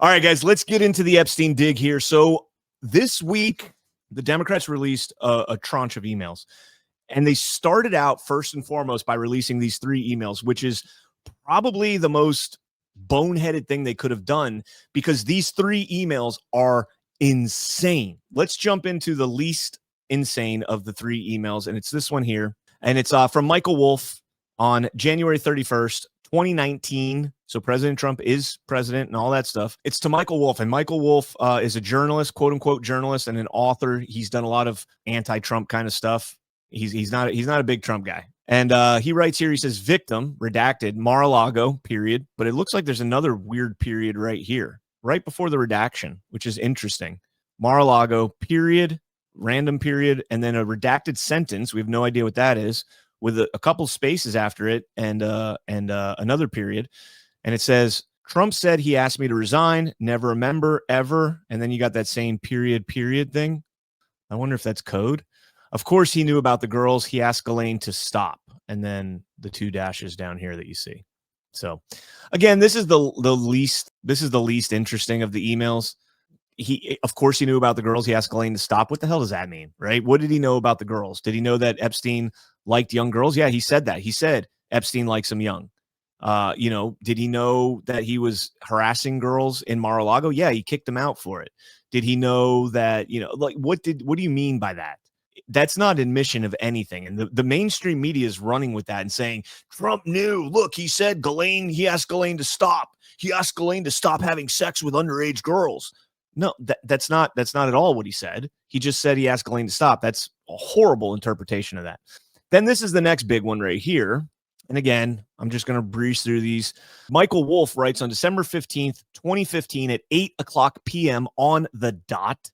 All right, guys, let's get into the Epstein dig here. So this week, the Democrats released a tranche of emails, and they started out first and foremost by releasing these 3 emails, which is probably the most boneheaded thing they could have done because these 3 emails are insane. Let's jump into the least insane of the 3 emails, and it's this one here, and it's from Michael Wolff on January 31st, 2019. So President Trump is president and all that stuff. It's to Michael Wolff, and Michael Wolff is a journalist, quote unquote journalist, and an author. He's done a lot of anti-Trump kind of stuff. He's not a big Trump guy. And he writes here, he says, victim, redacted, Mar-a-Lago, period. But it looks like there's another weird period right here, right before the redaction, which is interesting. Mar-a-Lago, period, random period, and then a redacted sentence. We have no idea what that is, with a couple spaces after it and another period. And it says, Trump said he asked me to resign, never remember, ever. And then you got that same period thing. I wonder if that's code. Of course, he knew about the girls. He asked Ghislaine to stop. And then the 2 dashes down here that you see. So again, this is the least interesting of the emails. Of course, he knew about the girls. He asked Ghislaine to stop. What the hell does that mean, right? What did he know about the girls? Did he know that Epstein liked young girls? Yeah, he said that. He said Epstein likes them young. Did he know that he was harassing girls in Mar-a-Lago? Yeah, he kicked them out for it. Did he know that, what do you mean by that? That's not admission of anything. And the mainstream media is running with that and saying, Trump knew. Look, he said he asked Ghislaine to stop. He asked Ghislaine to stop having sex with underage girls. No, that's not at all what he said. He just said he asked Ghislaine to stop. That's a horrible interpretation of that. Then this is the next big one right here. And again, I'm just going to breeze through these. Michael Wolff writes on December 15th, 2015 at 8:00 p.m. on the dot,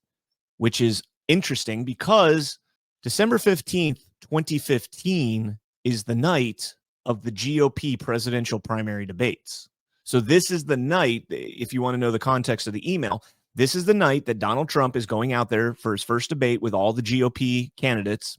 which is interesting because December 15th, 2015 is the night of the GOP presidential primary debates. So this is the night, if you want to know the context of the email, this is the night that Donald Trump is going out there for his first debate with all the GOP candidates,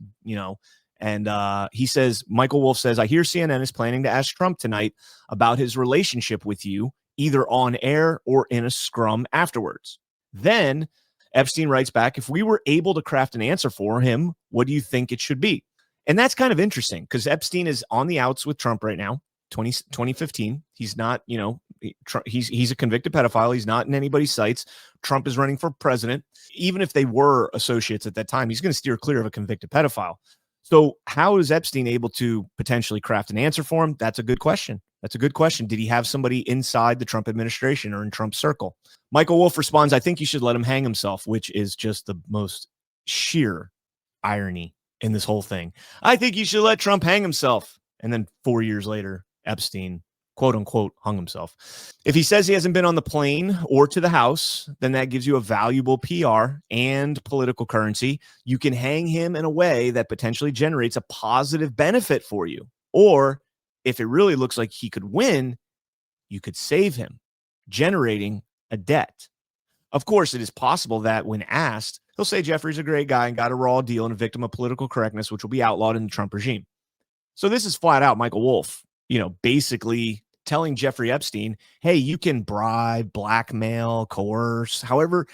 and he says, Michael Wolff says, I hear CNN is planning to ask Trump tonight about his relationship with you, either on air or in a scrum afterwards. Then Epstein writes back, if we were able to craft an answer for him, what do you think it should be? And that's kind of interesting because Epstein is on the outs with Trump right now, 2015. He's not, he's a convicted pedophile. He's not in anybody's sights. Trump is running for president. Even if they were associates at that time, he's going to steer clear of a convicted pedophile. So how is Epstein able to potentially craft an answer for him? That's a good question. Did he have somebody inside the Trump administration or in Trump's circle? Michael Wolff responds, I think you should let him hang himself, which is just the most sheer irony in this whole thing. I think you should let Trump hang himself. And then 4 years later, Epstein, quote unquote, hung himself. If he says he hasn't been on the plane or to the House, then that gives you a valuable PR and political currency. You can hang him in a way that potentially generates a positive benefit for you. Or if it really looks like he could win, you could save him, generating a debt. Of course, it is possible that when asked, he'll say Jeffrey's a great guy and got a raw deal and a victim of political correctness, which will be outlawed in the Trump regime. So this is flat out Michael Wolff, basically telling Jeffrey Epstein, hey, you can bribe, blackmail, coerce, however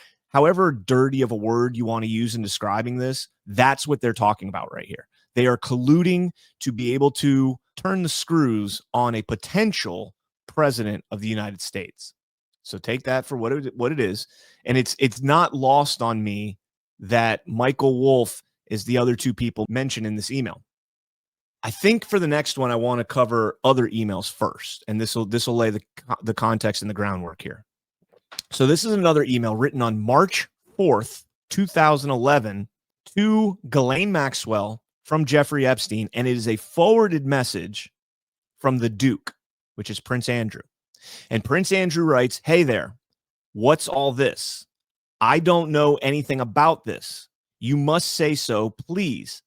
dirty of a word you want to use in describing this. That's what they're talking about right here. They are colluding to be able to turn the screws on a potential president of the United States. So take that for what it is. And it's not lost on me that Michael Wolff is the other 2 people mentioned in this email. I think for the next one, I want to cover other emails first, and this will lay the context and the groundwork here. So this is another email written on March 4th, 2011 to Ghislaine Maxwell from Jeffrey Epstein, and it is a forwarded message from the Duke, which is Prince Andrew. And Prince Andrew writes, hey there, what's all this? I don't know anything about this. You must say so, please.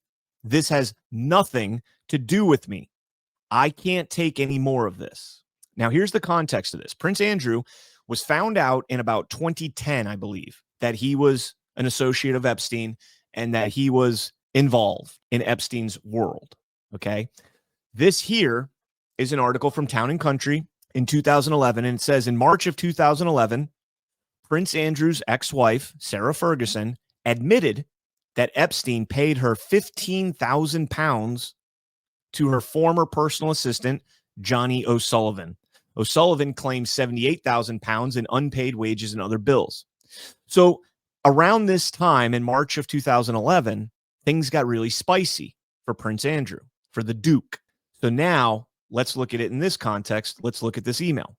This has nothing to do with me. I can't take any more of this. Now, here's the context of this. Prince Andrew was found out in about 2010, I believe, that he was an associate of Epstein and that he was involved in Epstein's world. Okay. This here is an article from Town and Country in 2011. And it says in March of 2011, Prince Andrew's ex-wife, Sarah Ferguson, admitted that Epstein paid her 15,000 pounds to her former personal assistant, Johnny O'Sullivan. O'Sullivan claimed 78,000 pounds in unpaid wages and other bills. So around this time in March of 2011, things got really spicy for Prince Andrew, for the Duke. So now let's look at it in this context. Let's look at this email.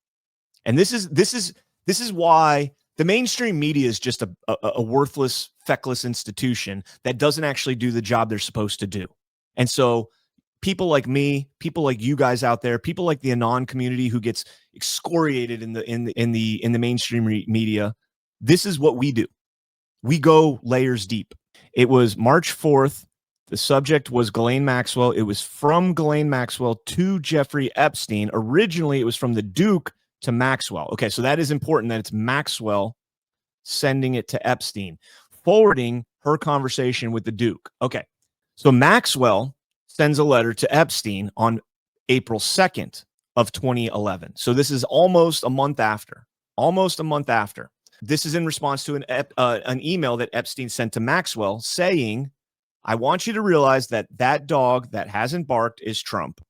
And this is why the mainstream media is just a worthless, feckless institution that doesn't actually do the job they're supposed to do. And so people like me, people like you guys out there, people like the Anon community who gets excoriated in the mainstream media, this is what we do. We go layers deep. It was March 4th. The subject was Ghislaine Maxwell. It was from Ghislaine Maxwell to Jeffrey Epstein. Originally, it was from the Duke to Maxwell. Okay, so that is important that it's Maxwell sending it to Epstein, forwarding her conversation with the Duke. Okay, so Maxwell sends a letter to Epstein on April 2nd of 2011. So this is almost a month after. This is in response to an email that Epstein sent to Maxwell saying, I want you to realize that that dog that hasn't barked is Trump.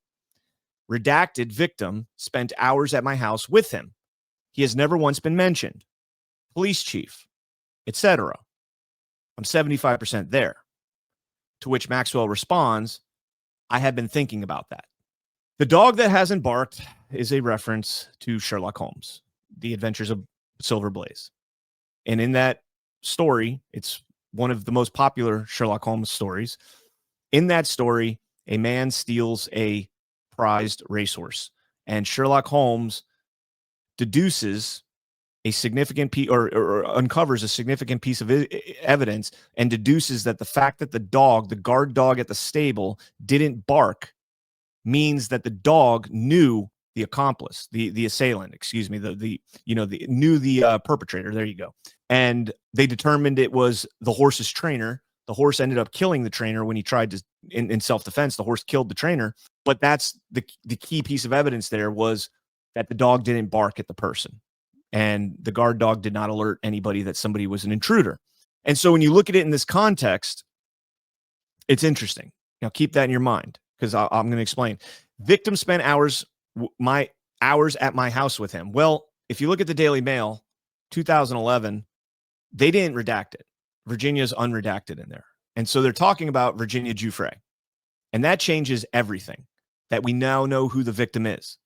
Redacted victim spent hours at my house with him. He has never once been mentioned. Police chief, etc. I'm 75% there. To which Maxwell responds, I have been thinking about that. The dog that hasn't barked is a reference to Sherlock Holmes, The Adventures of Silver Blaze. And in that story, it's one of the most popular Sherlock Holmes stories. In that story, a man steals a prized racehorse, and Sherlock Holmes deduces a significant piece or uncovers a significant piece of evidence and deduces that the fact that the guard dog at the stable didn't bark means that the dog knew the accomplice, the assailant, excuse me, knew the perpetrator. There you go. And they determined it was the horse's trainer. The horse ended up killing the trainer when he tried to, in self-defense, the horse killed the trainer. But that's the key piece of evidence there was that the dog didn't bark at the person. And the guard dog did not alert anybody that somebody was an intruder. And so when you look at it in this context, it's interesting. Now keep that in your mind because I'm going to explain. Victim spent hours at my house with him. Well, if you look at the Daily Mail, 2011, they didn't redact it. Virginia's unredacted in there. And so they're talking about Virginia Giuffre. And that changes everything, that we now know who the victim is.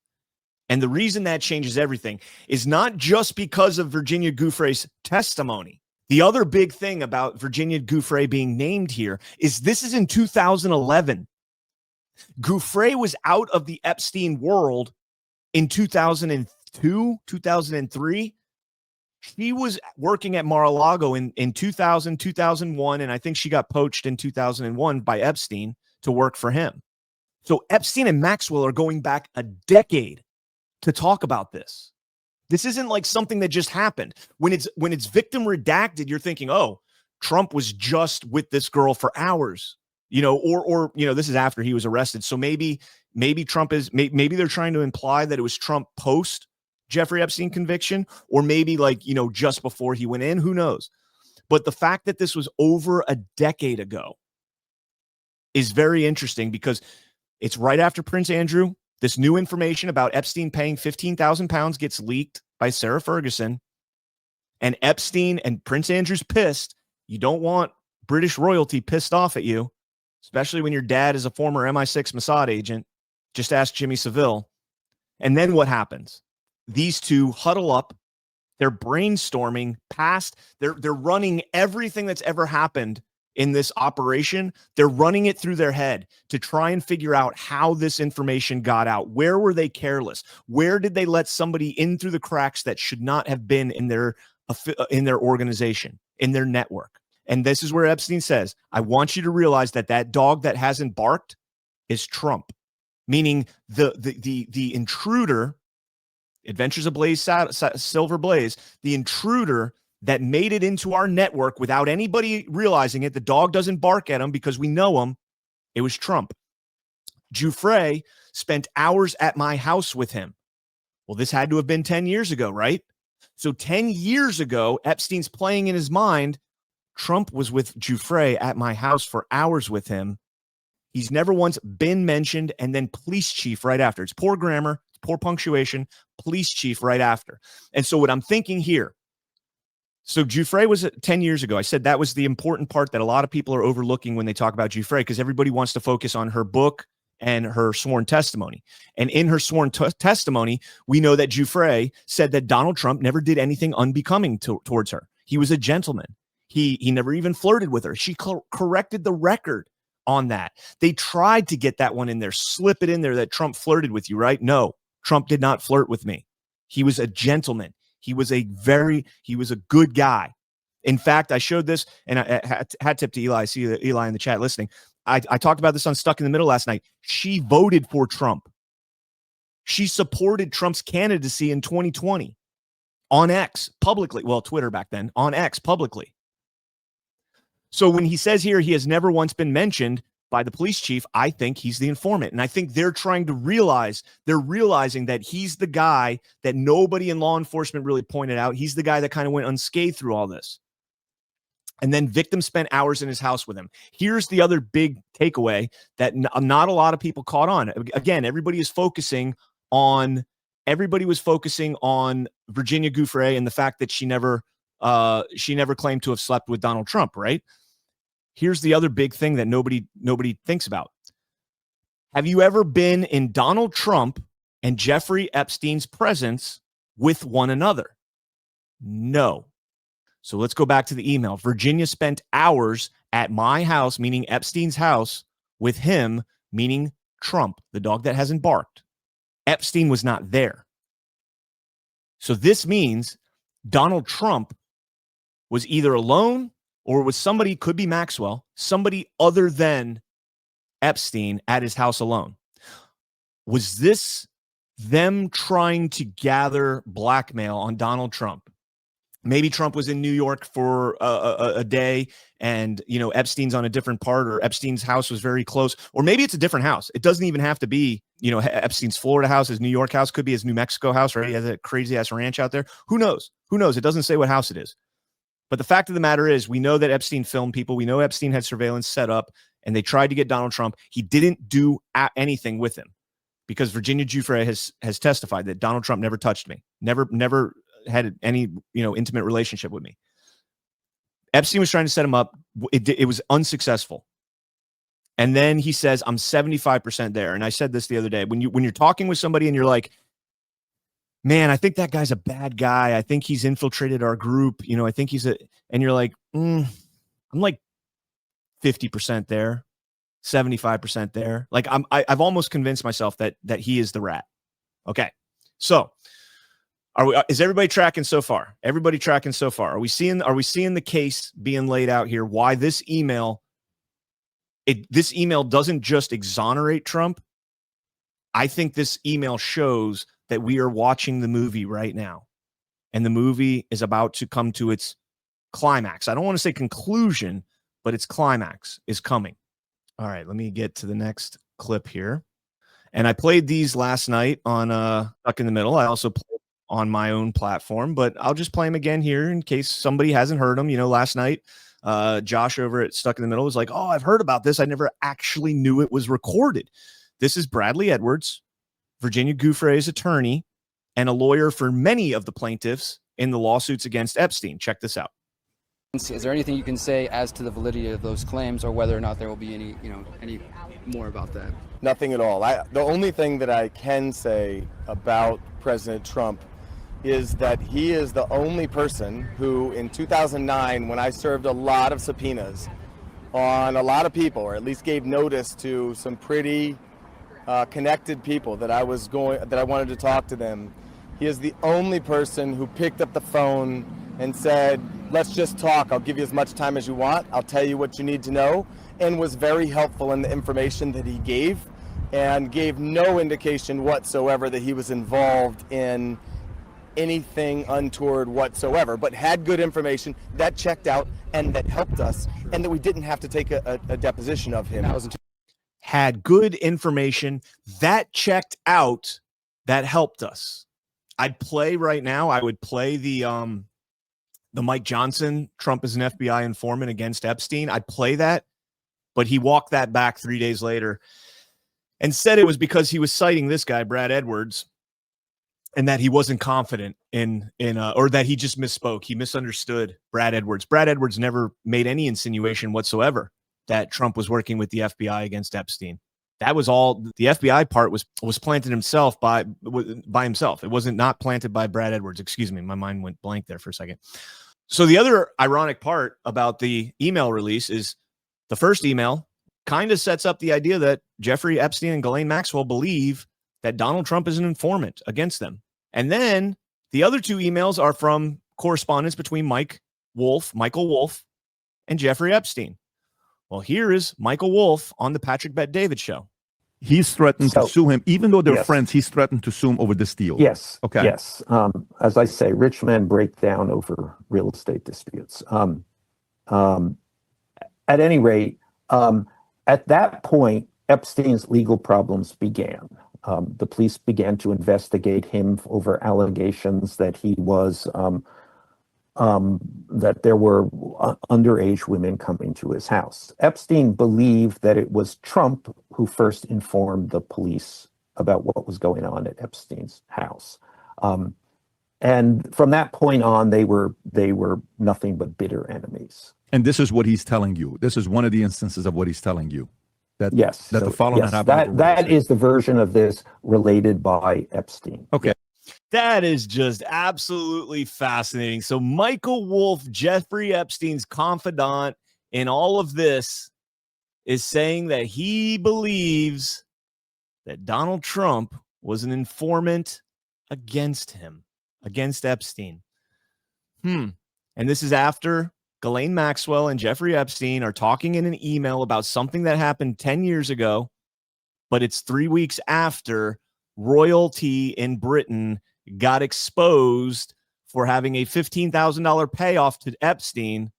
And the reason that changes everything is not just because of Virginia Giuffre's testimony. The other big thing about Virginia Giuffre being named here is this is in 2011. Giuffre was out of the Epstein world in 2002, 2003. She was working at Mar-a-Lago in 2000, 2001, and I think she got poached in 2001 by Epstein to work for him. So Epstein and Maxwell are going back a decade to talk about this. This isn't like something that just happened. When it's victim redacted, you're thinking, oh, Trump was just with this girl for hours, or this is after he was arrested. So maybe Trump is, maybe they're trying to imply that it was Trump post Jeffrey Epstein conviction, or maybe just before he went in, who knows? But the fact that this was over a decade ago is very interesting because it's right after Prince Andrew. This new information about Epstein paying 15,000 pounds gets leaked by Sarah Ferguson, and Epstein and Prince Andrew's pissed. You don't want British royalty pissed off at you, especially when your dad is a former MI6 Mossad agent. Just ask Jimmy Savile. And then what happens? These two huddle up. They're brainstorming past. They're running everything that's ever happened in this operation. They're running it through their head to try and figure out how this information got out. Where were they careless? Where did they let somebody in through the cracks that should not have been in their organization, in their network? And this is where Epstein says, I want you to realize that that dog that hasn't barked is Trump, meaning the intruder, Adventures of Silver Blaze, the intruder that made it into our network without anybody realizing it. The dog doesn't bark at him because we know him. It was Trump. Giuffre spent hours at my house with him. Well, this had to have been 10 years ago, right? So 10 years ago, Epstein's playing in his mind. Trump was with Giuffre at my house for hours with him. He's never once been mentioned, and then police chief right after. It's poor grammar, it's poor punctuation, police chief right after. And so what I'm thinking here, so Giuffre was 10 years ago. I said that was the important part that a lot of people are overlooking when they talk about Giuffre, because everybody wants to focus on her book and her sworn testimony. And in her sworn testimony, we know that Giuffre said that Donald Trump never did anything unbecoming towards her. He was a gentleman. He never even flirted with her. She corrected the record on that. They tried to get that one in there, slip it in there that Trump flirted with you, right? No, Trump did not flirt with me. He was a gentleman. He was a good guy. In fact, I showed this, and I hat tip to Eli. I see Eli in the chat listening. I talked about this on Stuck in the Middle last night. She voted for Trump. She supported Trump's candidacy in 2020 on X publicly. Well, Twitter back then, on X publicly. So when he says here he has never once been mentioned by the police chief, I think he's the informant. And I think they're realizing that he's the guy that nobody in law enforcement really pointed out. He's the guy that kind of went unscathed through all this. And then victim spent hours in his house with him. Here's the other big takeaway that not a lot of people caught on. Again, everybody was focusing on Virginia Giuffre and the fact that she never claimed to have slept with Donald Trump, right? Here's the other big thing that nobody thinks about. Have you ever been in Donald Trump and Jeffrey Epstein's presence with one another? No. So let's go back to the email. Virginia spent hours at my house, meaning Epstein's house, with him, meaning Trump, the dog that hasn't barked. Epstein was not there. So this means Donald Trump was either alone or was somebody, could be Maxwell, somebody other than Epstein at his house alone. Was this them trying to gather blackmail on Donald Trump? Maybe Trump was in New York for a day and, Epstein's on a different part, or Epstein's house was very close, or maybe it's a different house. It doesn't even have to be, Epstein's Florida house, his New York house, could be his New Mexico house, right? He has a crazy ass ranch out there. Who knows? It doesn't say what house it is. But the fact of the matter is, we know that Epstein filmed people. We know Epstein had surveillance set up, and they tried to get Donald Trump. He didn't do anything with him, because Virginia Giuffre has testified that Donald Trump never touched me, never had any intimate relationship with me. Epstein was trying to set him up. It was unsuccessful. And then he says, I'm 75% there. And I said this the other day, when you're talking with somebody and you're like, man, I think that guy's a bad guy. I think he's infiltrated our group. I think and you're like, I'm like 50% there, 75% there. Like I've almost convinced myself that he is the rat. Okay. So is everybody tracking so far? Everybody tracking so far? Are we seeing the case being laid out here? Why this email doesn't just exonerate Trump. I think this email shows that we are watching the movie right now, and the movie is about to come to its climax. I don't want to say conclusion, but its climax is coming. All right, let me get to the next clip here. And I played these last night on Stuck in the Middle. I also played on my own platform, but I'll just play them again here in case somebody hasn't heard them. Last night, Josh over at Stuck in the Middle was like, oh, I've heard about this. I never actually knew it was recorded. This is Bradley Edwards, Virginia Giuffre's attorney, and a lawyer for many of the plaintiffs in the lawsuits against Epstein. Check this out. Is there anything you can say as to the validity of those claims, or whether or not there will be any more about that? Nothing at all. The only thing that I can say about President Trump is that he is the only person who, in 2009, when I served a lot of subpoenas on a lot of people, or at least gave notice to some pretty connected people that I wanted to talk to them, he is the only person who picked up the phone and said, let's just talk. I'll give you as much time as you want. I'll tell you what you need to know, and was very helpful in the information that he gave, and gave no indication whatsoever that he was involved in anything untoward whatsoever, but had good information that checked out and that helped us, and that we didn't have to take a deposition of him. Had good information that checked out that helped us. I'd play right now. I would play the Mike Johnson, Trump is an FBI informant against Epstein. I'd play that, but he walked that back 3 days later and said it was because he was citing this guy, Brad Edwards, and that he wasn't confident or that he just misspoke. He misunderstood Brad Edwards. Brad Edwards never made any insinuation whatsoever that Trump was working with the FBI against Epstein. That was all. The FBI part was planted himself by himself. It wasn't not planted by Brad Edwards. Excuse me. My mind went blank there for a second. So the other ironic part about the email release is the first email kind of sets up the idea that Jeffrey Epstein and Ghislaine Maxwell believe that Donald Trump is an informant against them. And then the other two emails are from correspondence between Michael Wolff, and Jeffrey Epstein. Well, here is Michael Wolff on the Patrick Bet-David show. He's threatened to sue him. Even though they're friends, he's threatened to sue him over this deal. Yes. Okay. Yes. As I say, rich men break down over real estate disputes. At any rate, at that point, Epstein's legal problems began. The police began to investigate him over allegations that he was that there were underage women coming to his house. Epstein believed that it was Trump who first informed the police about what was going on at Epstein's house. And from that point on, they were nothing but bitter enemies. And this is what he's telling you. This is one of the instances of what he's telling you. That the following that is the version of this related by Epstein. Okay. That is just absolutely fascinating. So Michael Wolff, Jeffrey Epstein's confidant in all of this, is saying that he believes that Donald Trump was an informant against him, against Epstein. And this is after Ghislaine Maxwell and Jeffrey Epstein are talking in an email about something that happened 10 years ago, but it's 3 weeks after royalty in Britain got exposed for having a $15,000 payoff to Epstein.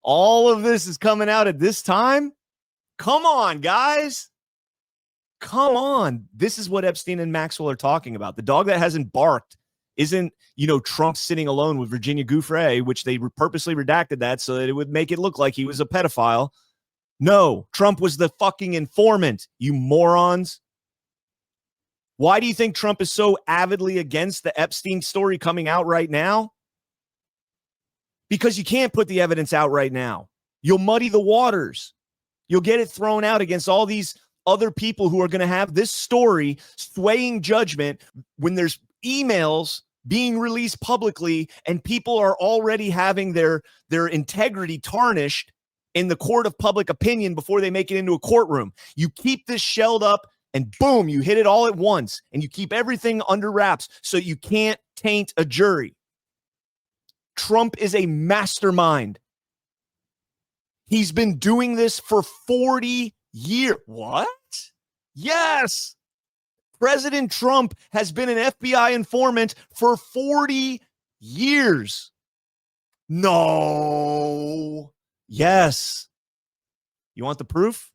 All of this is coming out at this time? Come on, guys. Come on. This is what Epstein and Maxwell are talking about. The dog that hasn't barked isn't, Trump sitting alone with Virginia Giuffre, which they purposely redacted that so that it would make it look like he was a pedophile. No, Trump was the fucking informant, you morons. Why do you think Trump is so avidly against the Epstein story coming out right now? Because you can't put the evidence out right now. You'll muddy the waters. You'll get it thrown out against all these other people who are going to have this story swaying judgment when there's emails being released publicly and people are already having their integrity tarnished in the court of public opinion before they make it into a courtroom. You keep this shelled up and boom, you hit it all at once and you keep everything under wraps so you can't taint a jury. Trump is a mastermind. He's been doing this for 40 years. What? Yes. President Trump has been an FBI informant for 40 years. No. Yes. You want the proof?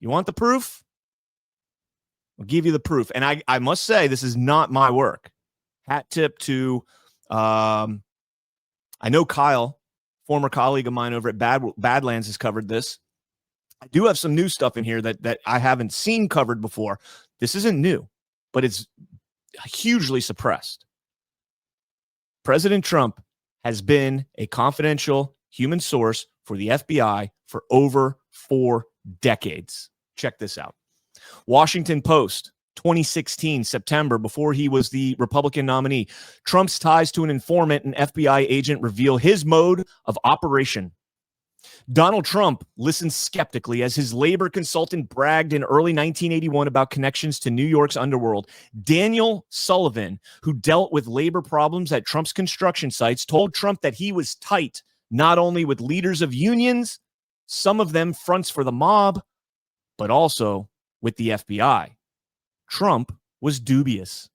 You want the proof? I'll give you the proof. And I must say, this is not my work. Hat tip to, I know Kyle, former colleague of mine over at Badlands, has covered this. I do have some new stuff in here that I haven't seen covered before. This isn't new, but it's hugely suppressed. President Trump has been a confidential human source for the FBI for over 4 decades. Check this out. Washington Post, 2016, September, before he was the Republican nominee. Trump's ties to an informant and FBI agent reveal his mode of operation. Donald Trump listened skeptically as his labor consultant bragged in early 1981 about connections to New York's underworld. Daniel Sullivan, who dealt with labor problems at Trump's construction sites, told Trump that he was tight, not only with leaders of unions, some of them fronts for the mob, but also with the FBI. Trump was dubious,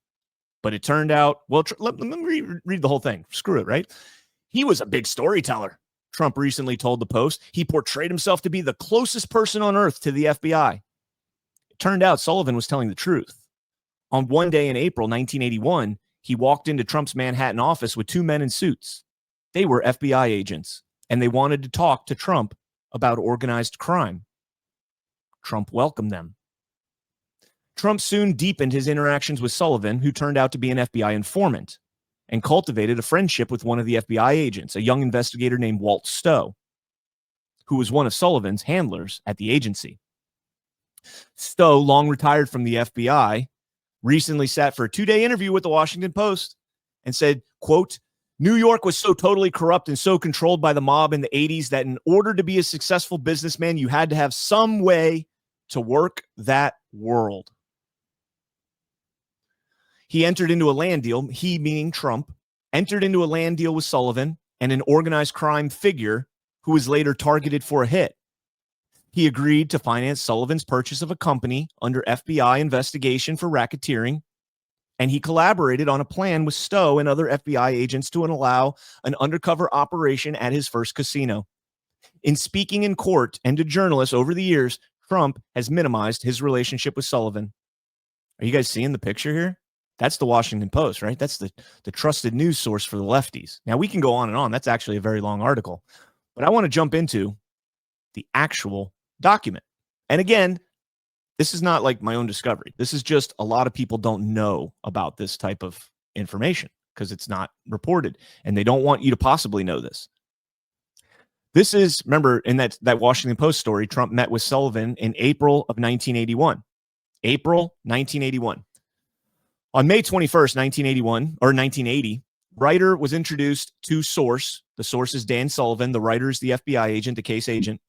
but it turned out, well, let me read the whole thing. Screw it, right? He was a big storyteller. Trump recently told the Post he portrayed himself to be the closest person on earth to the FBI. It turned out Sullivan was telling the truth. On one day in April 1981, he walked into Trump's Manhattan office with two men in suits. They were FBI agents, and they wanted to talk to Trump about organized crime. Trump welcomed them. Trump soon deepened his interactions with Sullivan, who turned out to be an FBI informant, and cultivated a friendship with one of the FBI agents, a young investigator named Walt Stowe, who was one of Sullivan's handlers at the agency. Stowe, long retired from the FBI, recently sat for a 2-day interview with the Washington Post and said, quote, New York was so totally corrupt and so controlled by the mob in the 80s that in order to be a successful businessman, you had to have some way to work that world. He entered into a land deal, he meaning Trump, entered into a land deal with Sullivan and an organized crime figure who was later targeted for a hit. He agreed to finance Sullivan's purchase of a company under FBI investigation for racketeering, and he collaborated on a plan with Stowe and other FBI agents to allow an undercover operation at his first casino. In speaking in court and to journalists over the years, Trump has minimized his relationship with Sullivan. Are you guys seeing the picture here? That's the Washington Post, right? That's the trusted news source for the lefties. Now, we can go on and on. That's actually a very long article. But I want to jump into the actual document. And again, this is not like my own discovery. This is just a lot of people don't know about this type of information because it's not reported, and they don't want you to possibly know this. This is, remember, in that Washington Post story, Trump met with Sullivan in April of 1981. April 1981. On May 21st, 1981, or 1980, Ryder was introduced to Source. The source is Dan Sullivan. The writer is the FBI agent, the case agent.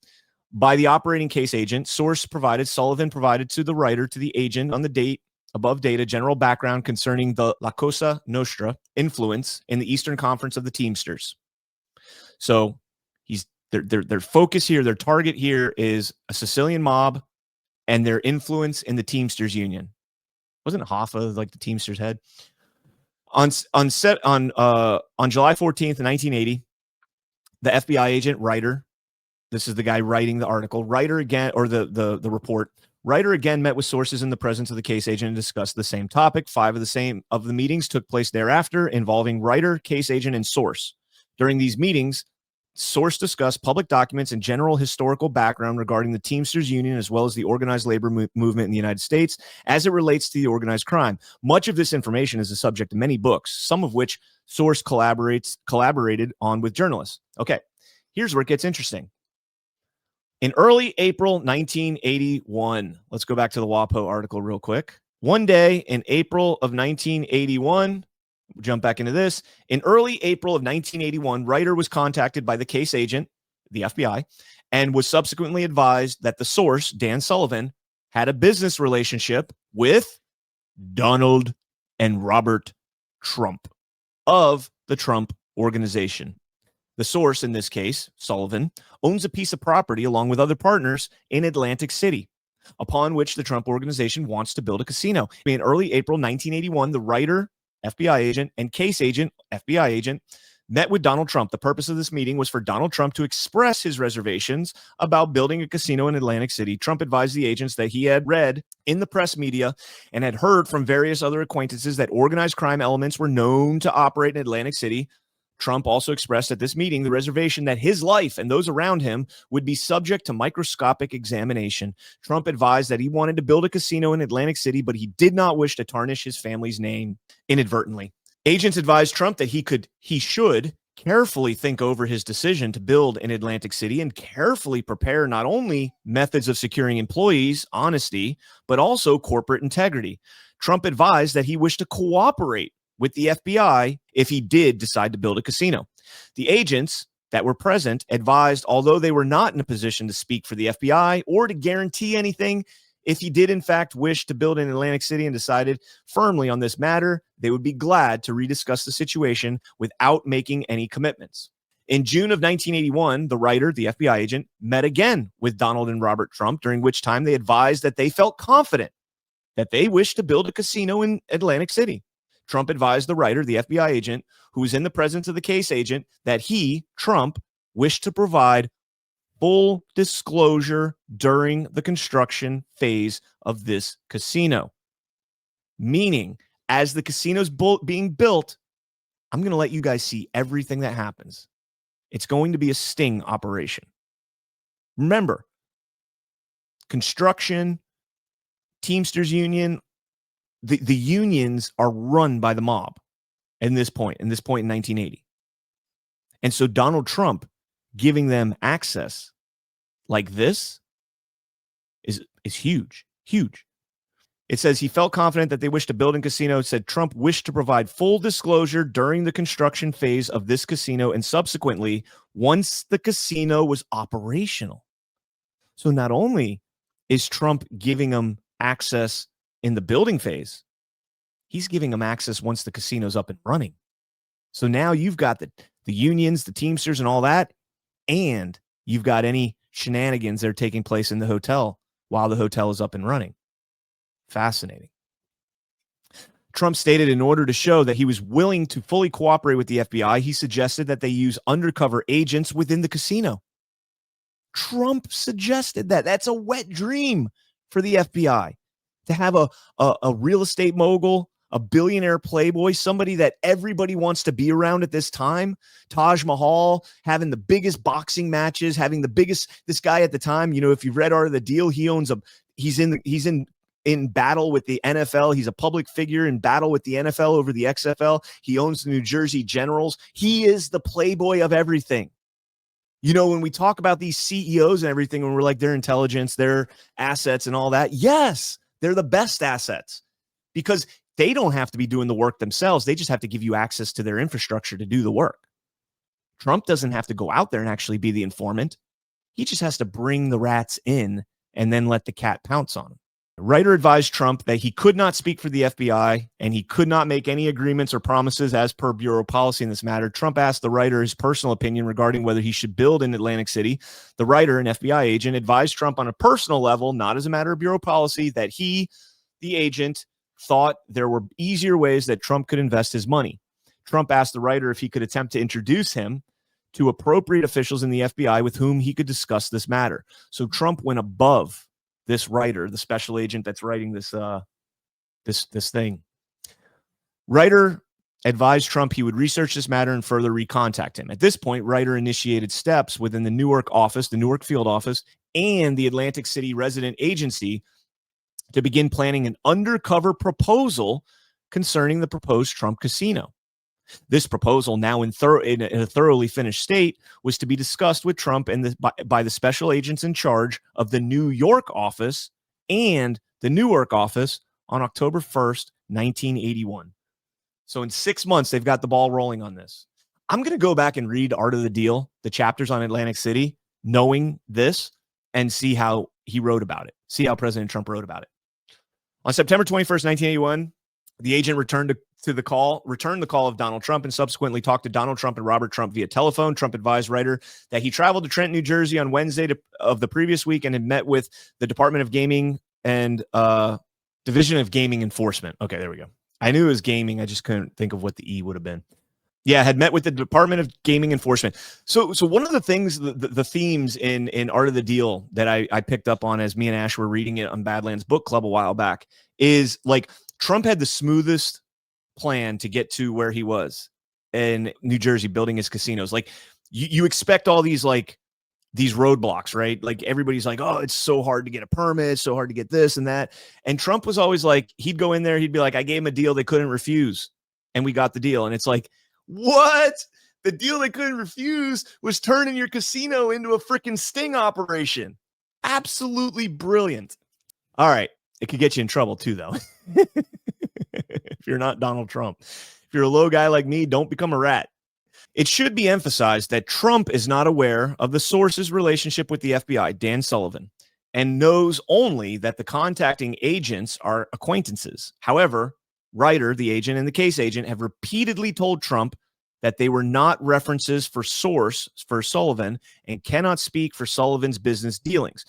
By the operating case agent, Source provided, Sullivan provided to the writer, to the agent on the date, above data, general background concerning the La Cosa Nostra influence in the Eastern Conference of the Teamsters. So their focus here, their target here is a Sicilian mob and their influence in the Teamsters Union. Wasn't Hoffa like the Teamsters head? On July 14th, 1980, the FBI agent Ryder, this is the guy writing the article, Ryder again, or the report, Ryder again met with sources in the presence of the case agent and discussed the same topic. 5 of the meetings took place thereafter involving Ryder, case agent, and Source. During these meetings, Source discussed public documents and general historical background regarding the Teamsters Union as well as the organized labor movement in the United States as it relates to the organized crime. Much of this information is the subject of many books, some of which Source collaborated on with journalists. Okay, here's where it gets interesting. In early April 1981, let's go back to the WAPO article real quick. One day in April of 1981, we'll jump back into this. In early April of 1981, Ryder was contacted by the case agent, the FBI, and was subsequently advised that the source, Dan Sullivan, had a business relationship with Donald and Robert Trump of the Trump Organization. The source, in this case, Sullivan, owns a piece of property along with other partners in Atlantic City, upon which the Trump Organization wants to build a casino. In early April 1981, the writer, FBI agent, and case agent, FBI agent, met with Donald Trump. The purpose of this meeting was for Donald Trump to express his reservations about building a casino in Atlantic City. Trump advised the agents that he had read in the press media and had heard from various other acquaintances that organized crime elements were known to operate in Atlantic City. Trump also expressed at this meeting the reservation that his life and those around him would be subject to microscopic examination. Trump advised that he wanted to build a casino in Atlantic City, but he did not wish to tarnish his family's name inadvertently. Agents advised Trump that he should carefully think over his decision to build in Atlantic City and carefully prepare not only methods of securing employees, honesty, but also corporate integrity. Trump advised that he wished to cooperate with the FBI if he did decide to build a casino. The agents that were present advised, although they were not in a position to speak for the FBI or to guarantee anything, if he did in fact wish to build in Atlantic City and decided firmly on this matter, they would be glad to rediscuss the situation without making any commitments. In June of 1981, the writer, the FBI agent, met again with Donald and Robert Trump, during which time they advised that they felt confident that they wished to build a casino in Atlantic City. Trump advised the writer, the FBI agent, who was in the presence of the case agent, that he, Trump, wished to provide full disclosure during the construction phase of this casino. Meaning, as the casino's being built, I'm going to let you guys see everything that happens. It's going to be a sting operation. Remember, construction, Teamsters Union, the unions are run by the mob in this point in 1980. And so Donald Trump giving them access like this is huge, huge. It says he felt confident that they wished to build a casino. It said Trump wished to provide full disclosure during the construction phase of this casino and subsequently once the casino was operational. So not only is Trump giving them access in the building phase, he's giving them access once the casino's up and running. So now you've got the unions, the Teamsters, and all that, and you've got any shenanigans that are taking place in the hotel while the hotel is up and running. Fascinating. Trump stated in order to show that he was willing to fully cooperate with the FBI, he suggested that they use undercover agents within the casino. Trump suggested that. That's a wet dream for the FBI, to have a real estate mogul, a billionaire playboy, somebody that everybody wants to be around at this time. Taj Mahal having the biggest boxing matches, having the biggest, this guy at the time, you know, if you've read Art of the Deal, he's in battle with the NFL. He's a public figure in battle with the NFL over the XFL. He owns the New Jersey Generals. He is the playboy of everything. You know, when we talk about these CEOs and everything, when we're like their intelligence, their assets and all that, yes, they're the best assets because they don't have to be doing the work themselves. They just have to give you access to their infrastructure to do the work. Trump doesn't have to go out there and actually be the informant. He just has to bring the rats in and then let the cat pounce on them. The writer advised Trump that he could not speak for the FBI and he could not make any agreements or promises as per bureau policy in this matter. Trump asked the writer his personal opinion regarding whether he should build in Atlantic City. The writer, an FBI agent, advised Trump on a personal level, not as a matter of bureau policy, that he, the agent, thought there were easier ways that Trump could invest his money. Trump asked the writer if he could attempt to introduce him to appropriate officials in the FBI with whom he could discuss this matter. So Trump went above this writer, the special agent that's writing this thing. Writer advised Trump he would research this matter and further recontact him. At this point, Writer initiated steps within the Newark office, the Newark field office, and the Atlantic City resident agency to begin planning an undercover proposal concerning the proposed Trump casino. This proposal, now in a thoroughly finished state, was to be discussed with Trump and by the special agents in charge of the New York office and the Newark office on October 1st, 1981. So in 6 months, they've got the ball rolling on this. I'm going to go back and read Art of the Deal, the chapters on Atlantic City, knowing this, and see how he wrote about it. See how President Trump wrote about it. On September 21st, 1981, the agent returned the call of Donald Trump and subsequently talked to Donald Trump and Robert Trump via telephone. Trump advised Writer that he traveled to Trenton, New Jersey on Wednesday of the previous week and had met with the Department of Gaming and Division of Gaming Enforcement. Okay, there we go. I knew it was gaming. I just couldn't think of what the E would have been. Yeah, had met with the Department of Gaming Enforcement. So one of the things, the themes in Art of the Deal that I picked up on as me and Ash were reading it on Badlands Book Club a while back is like Trump had the smoothest plan to get to where he was in New Jersey building his casinos. Like you expect all these these roadblocks, right? Like everybody's like, oh, it's so hard to get a permit, it's so hard to get this and that. And Trump was always like, he'd go in there, he'd be like, I gave him a deal they couldn't refuse. And we got the deal. And it's like, what? The deal they couldn't refuse was turning your casino into a freaking sting operation. Absolutely brilliant. All right. It could get you in trouble too, though. If you're not Donald Trump. If you're a low guy like me, don't become a rat. It should be emphasized that Trump is not aware of the source's relationship with the FBI, Dan Sullivan, and knows only that the contacting agents are acquaintances. However, Writer, the agent, and the case agent have repeatedly told Trump that they were not references for source for Sullivan and cannot speak for Sullivan's business dealings.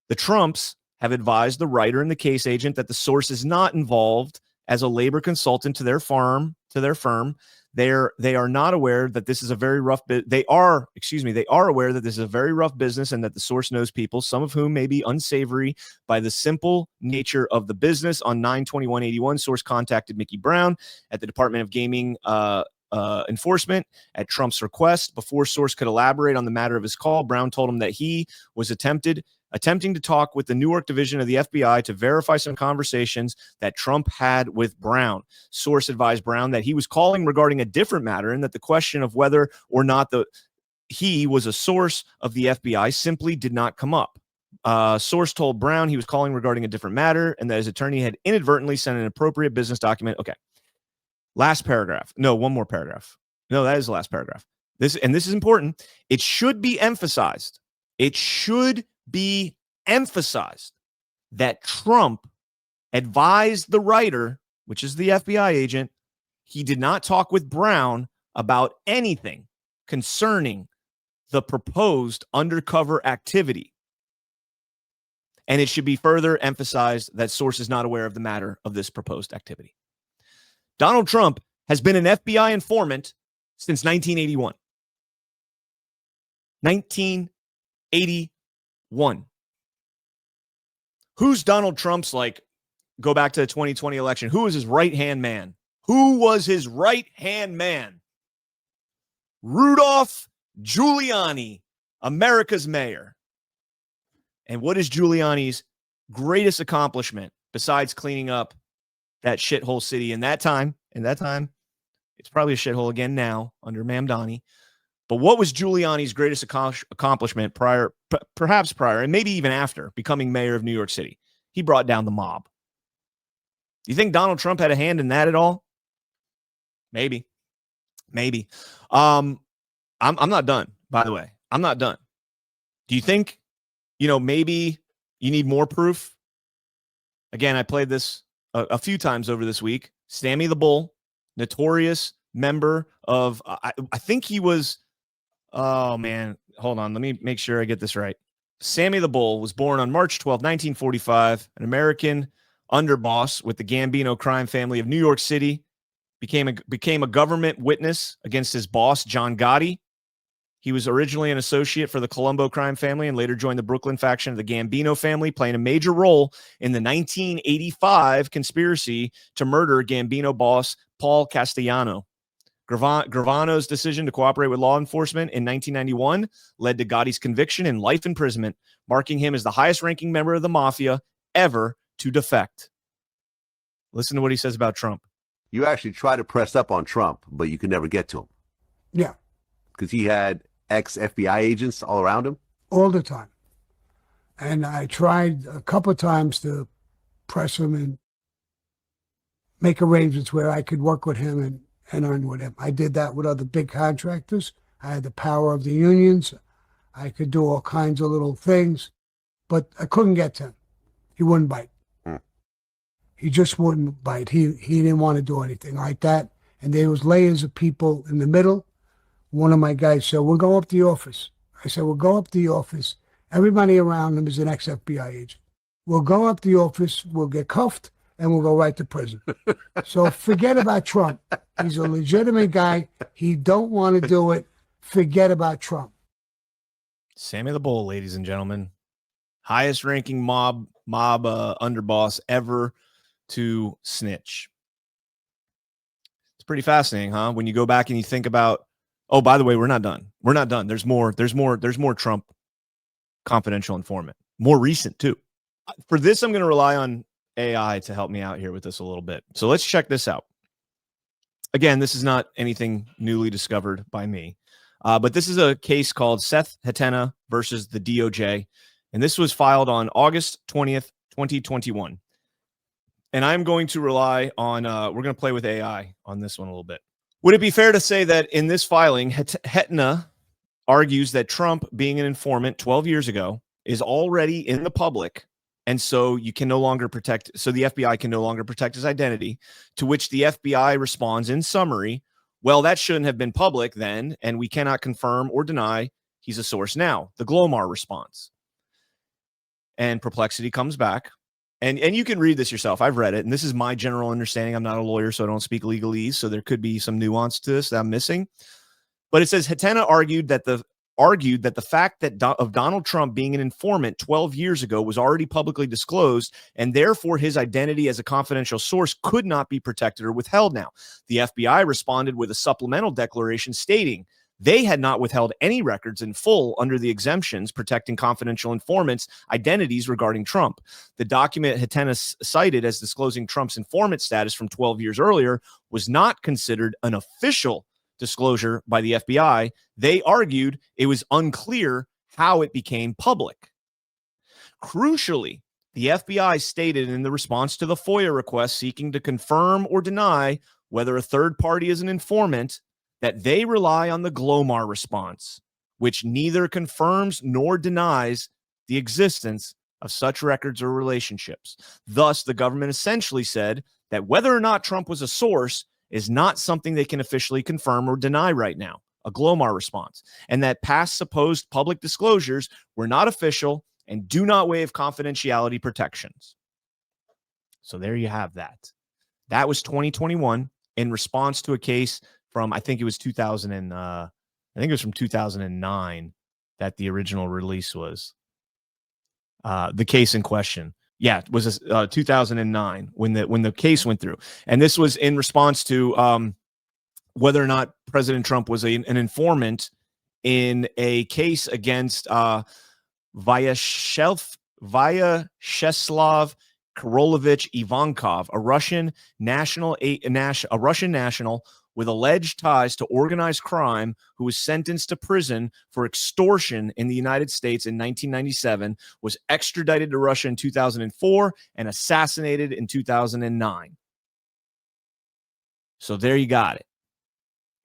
The Trumps have advised the writer and the case agent that the source is not involved as a labor consultant to their firm. They are not aware that this is a very rough they are aware that this is a very rough business and that the source knows people, some of whom may be unsavory by the simple nature of the business. On 9/21/81, source contacted Mickey Brown at the Department of Gaming Enforcement at Trump's request. Before source could elaborate on the matter of his call, Brown told him that he was attempting to talk with the Newark division of the FBI to verify some conversations that Trump had with Brown. Source advised Brown that he was calling regarding a different matter and that the question of whether or not he was a source of the FBI simply did not come up. Source told Brown he was calling regarding a different matter and that his attorney had inadvertently sent an appropriate business document. Okay. Last paragraph. No, one more paragraph. No, that is the last paragraph. This is important. It should be emphasized. It should be emphasized that Trump advised the writer, which is the FBI agent, he did not talk with Brown about anything concerning the proposed undercover activity. And it should be further emphasized that source is not aware of the matter of this proposed activity. Donald Trump has been an FBI informant since 1981. 1981. Who's Donald Trump's, go back to the 2020 election, who was his right-hand man? Who was his right-hand man? Rudolph Giuliani, America's mayor. And what is Giuliani's greatest accomplishment besides cleaning up that shithole city in that time? In that time, it's probably a shithole again now under Mamdani. But what was Giuliani's greatest accomplishment perhaps prior, and maybe even after becoming mayor of New York City? He brought down the mob. Do you think Donald Trump had a hand in that at all? Maybe. I'm not done, by the way. I'm not done. Do you think, maybe you need more proof? Again, I played this a few times over this week. Sammy the Bull, notorious member of, I think he was, oh man, hold on. Let me make sure I get this right. Sammy the Bull was born on March 12, 1945, an American underboss with the Gambino crime family of New York City, became a government witness against his boss, John Gotti. He was originally an associate for the Colombo crime family and later joined the Brooklyn faction of the Gambino family, playing a major role in the 1985 conspiracy to murder Gambino boss Paul Castellano. Gravano's decision to cooperate with law enforcement in 1991 led to Gotti's conviction and life imprisonment, marking him as the highest-ranking member of the mafia ever to defect. Listen to what he says about Trump. You actually try to press up on Trump, but you could never get to him. Yeah. Because he had ex-FBI agents all around him? All the time. And I tried a couple of times to press him and make arrangements where I could work with him and earn with him. I did that with other big contractors. I had the power of the unions. I could do all kinds of little things, but I couldn't get to him. He wouldn't bite. He just wouldn't bite. He didn't want to do anything like that. And there was layers of people in the middle. One of my guys said, we'll go up to the office. I said, we'll go up to the office. Everybody around him is an ex-FBI agent. We'll go up to the office, we'll get cuffed, and we'll go right to prison. So forget about Trump. He's a legitimate guy. He don't want to do it. Forget about Trump. Sammy the Bull, ladies and gentlemen. Highest ranking mob underboss ever to snitch. It's pretty fascinating, huh? When you go back and you think about, oh, by the way, we're not done. We're not done. There's more Trump confidential informant. More recent too. For this, I'm going to rely on AI to help me out here with this a little bit. So let's check this out. Again, this is not anything newly discovered by me, but this is a case called Seth Hatena versus the DOJ, and this was filed on August 20th, 2021. And I'm going to rely on, we're going to play with AI on this one a little bit. Would it be fair to say that in this filing, Hatena argues that Trump, being an informant 12 years ago, is already in the public, and so you can no longer protect, so the FBI can no longer protect his identity, to which the FBI responds in summary, well, that shouldn't have been public then, and we cannot confirm or deny he's a source now. The Glomar response. And perplexity comes back And you can read this yourself. I've read it, and this is my general understanding. I'm not a lawyer, so I don't speak legalese, so there could be some nuance to this that I'm missing. But it says Hatena argued that the fact that of Donald Trump being an informant 12 years ago was already publicly disclosed, and therefore his identity as a confidential source could not be protected or withheld now. The FBI responded with a supplemental declaration stating they had not withheld any records in full under the exemptions protecting confidential informants' identities regarding Trump. The document Hatena cited as disclosing Trump's informant status from 12 years earlier was not considered an official disclosure by the FBI. They argued it was unclear how it became public. Crucially, the FBI stated in the response to the FOIA request seeking to confirm or deny whether a third party is an informant that they rely on the Glomar response, which neither confirms nor denies the existence of such records or relationships. Thus, the government essentially said that whether or not Trump was a source is not something they can officially confirm or deny right now, a Glomar response, and that past supposed public disclosures were not official and do not waive confidentiality protections. So there you have that. That was 2021 in response to a case from, I think it was 2009 that the original release was. The case in question. Yeah, it was 2009 when the case went through. And this was in response to whether or not President Trump was an informant in a case against Vyacheslav Korolovich Ivankov, a Russian national with alleged ties to organized crime, who was sentenced to prison for extortion in the United States in 1997, was extradited to Russia in 2004, and assassinated in 2009. So there you got it.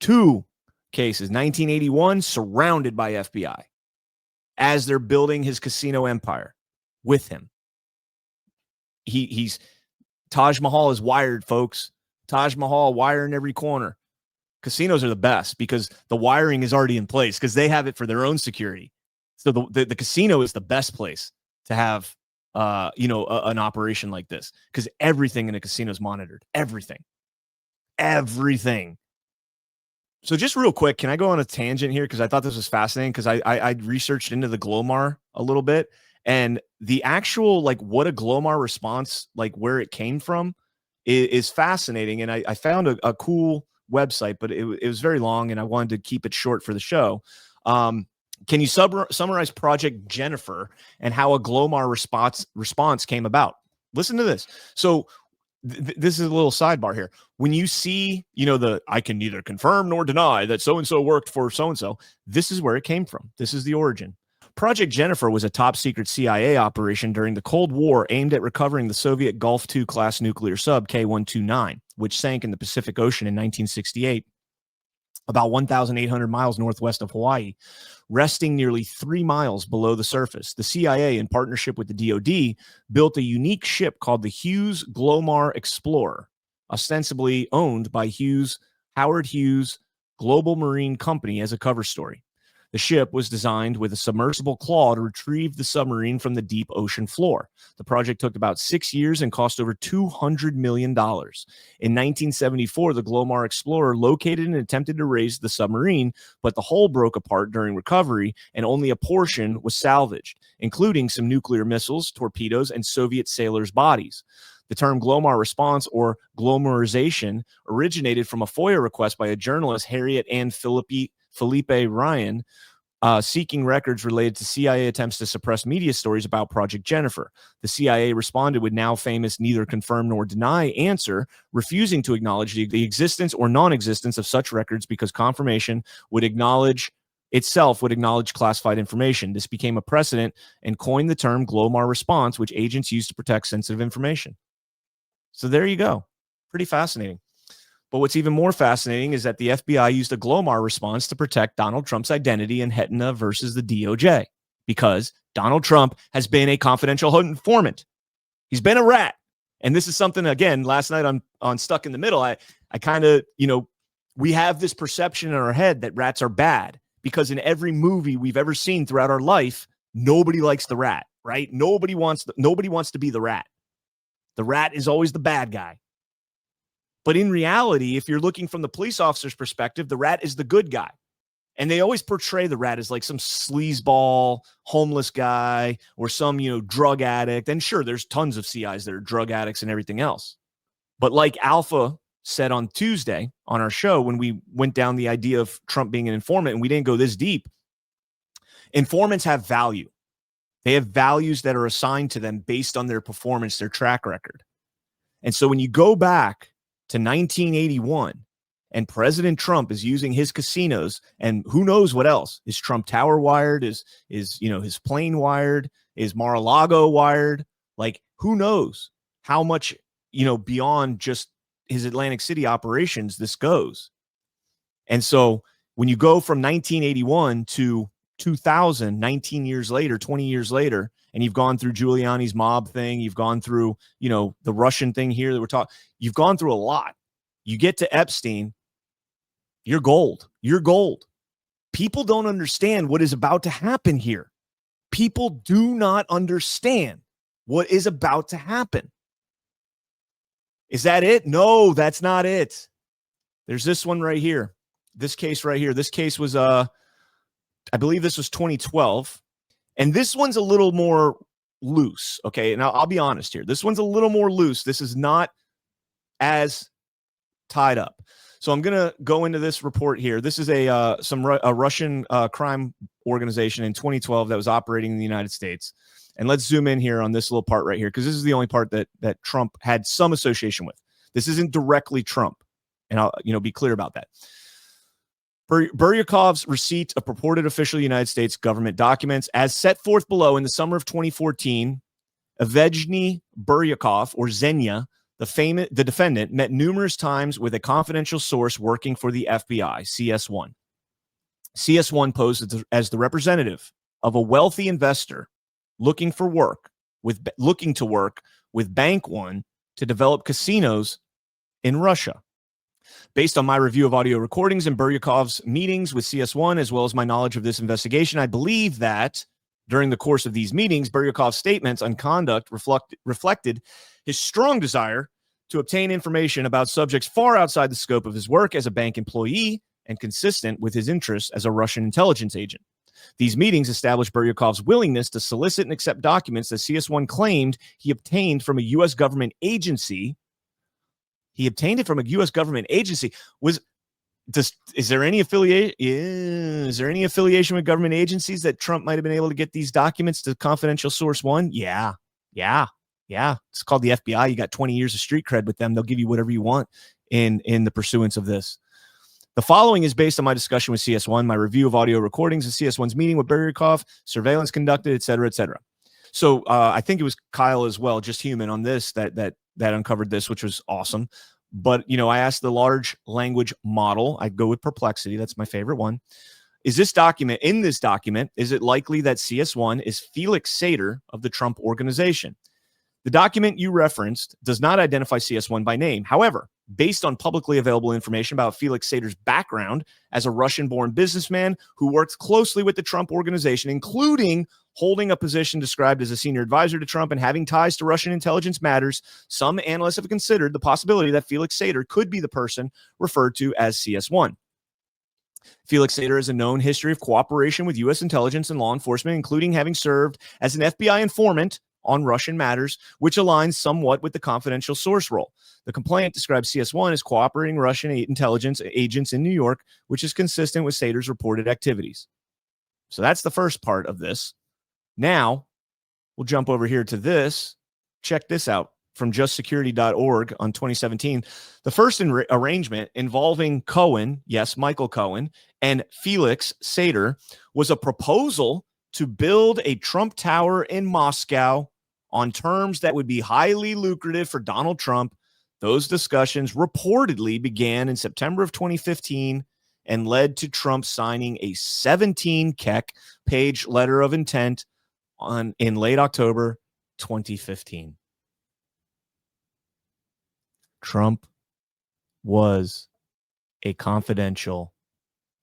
2 cases, 1981, surrounded by FBI as they're building his casino empire with him. He's Taj Mahal is wired, folks. Taj Mahal, wire in every corner. Casinos are the best because the wiring is already in place because they have it for their own security. So the casino is the best place to have, an operation like this because everything in a casino is monitored. Everything. So just real quick, can I go on a tangent here? Because I thought this was fascinating because I researched into the Glomar a little bit, and the actual, like, what a Glomar response, like where it came from is fascinating. And I found a cool website, but it was very long and I wanted to keep it short for the show. Can you summarize Project Jennifer and how a Glomar response came about? Listen to this. So this is a little sidebar here. When you see, I can neither confirm nor deny that so-and-so worked for so-and-so, this is where it came from. This is the origin. Project Jennifer was a top-secret CIA operation during the Cold War aimed at recovering the Soviet Gulf II class nuclear sub K-129, which sank in the Pacific Ocean in 1968, about 1,800 miles northwest of Hawaii, resting nearly 3 miles below the surface. The CIA, in partnership with the DoD, built a unique ship called the Hughes Glomar Explorer, ostensibly owned by Howard Hughes Global Marine Company as a cover story. The ship was designed with a submersible claw to retrieve the submarine from the deep ocean floor. The project took about 6 years and cost over $200 million. In 1974, the Glomar Explorer located and attempted to raise the submarine, but the hull broke apart during recovery and only a portion was salvaged, including some nuclear missiles, torpedoes, and Soviet sailors' bodies. The term Glomar response, or Glomarization, originated from a FOIA request by a journalist, Harriet Ann Felipe Ryan, seeking records related to CIA attempts to suppress media stories about Project Jennifer. The CIA responded with now famous neither confirm nor deny answer, refusing to acknowledge the existence or non-existence of such records because confirmation would acknowledge classified information. This became a precedent and coined the term Glomar response, which agents use to protect sensitive information. So there you go. Pretty fascinating. But what's even more fascinating is that the FBI used a Glomar response to protect Donald Trump's identity in Hetna versus the DOJ, because Donald Trump has been a confidential informant. He's been a rat. And this is something, again, last night on Stuck in the Middle, I kind of, we have this perception in our head that rats are bad because in every movie we've ever seen throughout our life, nobody likes the rat, right? Nobody wants to be the rat. The rat is always the bad guy. But in reality, if you're looking from the police officer's perspective, the rat is the good guy. And they always portray the rat as like some sleazeball, homeless guy, or some, drug addict. And sure, there's tons of CIs that are drug addicts and everything else. But like Alpha said on Tuesday on our show, when we went down the idea of Trump being an informant, and we didn't go this deep, informants have value. They have values that are assigned to them based on their performance, their track record. And so when you go back to 1981 and President Trump is using his casinos and who knows what else, is Trump Tower wired, is his plane wired, is Mar-a-Lago wired, like who knows how much, beyond just his Atlantic City operations this goes. And so when you go from 1981 to 2000, 19 years later, 20 years later, and you've gone through Giuliani's mob thing, you've gone through, the Russian thing here that we're talking, you've gone through a lot. You get to Epstein, you're gold. You're gold. People don't understand what is about to happen here. People do not understand what is about to happen. Is that it? No, that's not it. There's this one right here. This case right here. This case was, I believe this was 2012. And this one's a little more loose. Okay. And I'll be honest here. This one's a little more loose. This is not as tied up. So I'm going to go into this report here. This is a Russian crime organization in 2012 that was operating in the United States. And let's zoom in here on this little part right here, because this is the only part that Trump had some association with. This isn't directly Trump. And I'll be clear about that. Buryakov's receipt of purported official United States government documents, as set forth below. In the summer of 2014, Evgeny Buryakov, or Zhenya, the defendant, met numerous times with a confidential source working for the FBI, CS1. CS1 posed as the representative of a wealthy investor looking to work with Bank One to develop casinos in Russia. Based on my review of audio recordings and Buryakov's meetings with CS1, as well as my knowledge of this investigation, I believe that during the course of these meetings, Buryakov's statements on conduct reflected his strong desire to obtain information about subjects far outside the scope of his work as a bank employee and consistent with his interests as a Russian intelligence agent. These meetings established Buryakov's willingness to solicit and accept documents that CS1 claimed he obtained from a U.S. government agency. He obtained it from a U.S. government agency. Is there any affiliation? Is there any affiliation with government agencies that Trump might have been able to get these documents to confidential source one? Yeah. It's called the FBI. You got 20 years of street cred with them. They'll give you whatever you want in the pursuance of this. The following is based on my discussion with CS1, my review of audio recordings of CS1's meeting with Buryakov, surveillance conducted, et cetera, et cetera. So I think it was Kyle as well, just human on this, that uncovered this, which was awesome. But, I asked the large language model. I go with Perplexity. That's my favorite one. In this document, is it likely that CS1 is Felix Sater of the Trump organization? The document you referenced does not identify CS1 by name. However, based on publicly available information about Felix Sater's background as a Russian-born businessman who worked closely with the Trump organization, including holding a position described as a senior advisor to Trump and having ties to Russian intelligence matters, some analysts have considered the possibility that Felix Sater could be the person referred to as CS1. Felix Sater has a known history of cooperation with U.S. intelligence and law enforcement, including having served as an FBI informant on Russian matters, which aligns somewhat with the confidential source role. The complaint describes CS1 as cooperating Russian intelligence agents in New York, which is consistent with Sater's reported activities. So that's the first part of this. Now, we'll jump over here to this. Check this out from justsecurity.org on 2017. The first arrangement involving Cohen, yes, Michael Cohen, and Felix Sater was a proposal to build a Trump Tower in Moscow on terms that would be highly lucrative for Donald Trump. Those discussions reportedly began in September of 2015 and led to Trump signing a 17 page letter of intent in late October 2015. Trump was a confidential